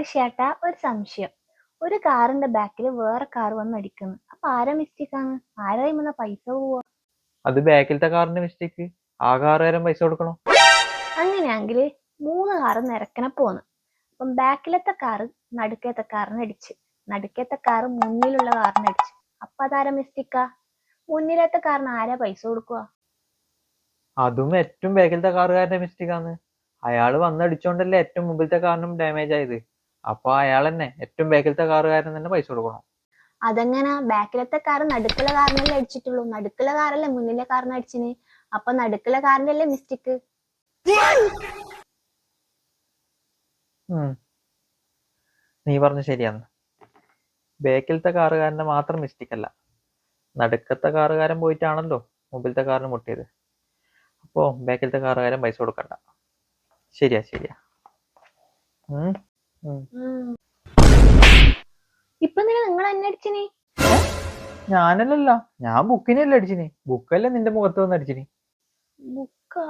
പക്ഷേ ഏട്ടാ ഒരു സംശയം. ഒരു കാറിന്റെ ബാക്കിൽ വേറെ കാർ വന്ന് അടിക്കുന്നു. അപ്പൊ ആരാ മിസ്റ്റേക്ക് ആണ്? ആരാ ഇമ്മന്ന പൈസ പോവാ? അത് ബാക്കിലത്തെ കാറിന്റെ മിസ്റ്റേക്ക്. ആ കാറുകാരൻ പൈസ കൊടുക്കണം. അങ്ങനെയാണെങ്കിൽ 3 കാറ് നിരക്കനെ പോന്ന്. അപ്പം ബാക്കിലത്തെ കാറ് നടുക്കത്തെ കാറിനെ അടിച്ച്, നടുക്കത്തെ കാറ് മുന്നിലുള്ള കാറിനെ അടിച്ച്. അപ്പൊ അതാരാ മിസ്റ്റേക്കാ? മുന്നിലത്തെ കാറിന് ആരാ പൈസ കൊടുക്കുക? അതും ഏറ്റവും ബാക്കിലത്തെ കാറുകാരന്റെ മിസ്റ്റേക്ക് ആണ്. അയാള് വന്നടിച്ചോണ്ടല്ലേ ഏറ്റവും മുമ്പിലത്തെ കാറിനും ഡാമേജ് ആയത്. അപ്പൊ അയാൾ തന്നെ ഏറ്റവും ബാക്കിലത്തെ കാറുകാരൻ തന്നെ പൈസ കൊടുക്കണം. അതെങ്ങനാ? ബാക്കിലത്തെ കാറ് നടുക്കുള്ള കാറിനല്ലേ അടിച്ചിട്ടുള്ളൂ, നടുക്കുള്ള കാറല്ലേ മുന്നിലെ കാറിനെ അടിച്ചിന്. അപ്പൊ നടുക്കുള്ള കാറിന്റെ അല്ലേ മിസ്റ്റേക്ക്? ഉം നീ പറഞ്ഞ ശരിയാണ്. ബാക്കിലത്തെ കാറുകാരന്റെ മാത്രം മിസ്റ്റേക്ക് അല്ല, നടുക്കത്തെ കാറുകാരൻ പോയിട്ടാണല്ലോ മുമ്പിലത്തെ കാറിന് മുട്ടിയത്. അപ്പോ ബാക്കിലത്തെ കാറുകാരൻ പൈസ കൊടുക്കണ്ട. ശരിയാ ശരിയാ. ഉം ഉം. ഇപ്പൊ നിങ്ങൾ എന്നെ അടിച്ചിനി? ഞാനല്ലല്ല, ഞാൻ ബുക്കിനല്ലേ അടിച്ചിനി. ബുക്കല്ലേ നിന്റെ മുഖത്ത് വന്ന് അടിച്ചിനി. ബുക്കാ?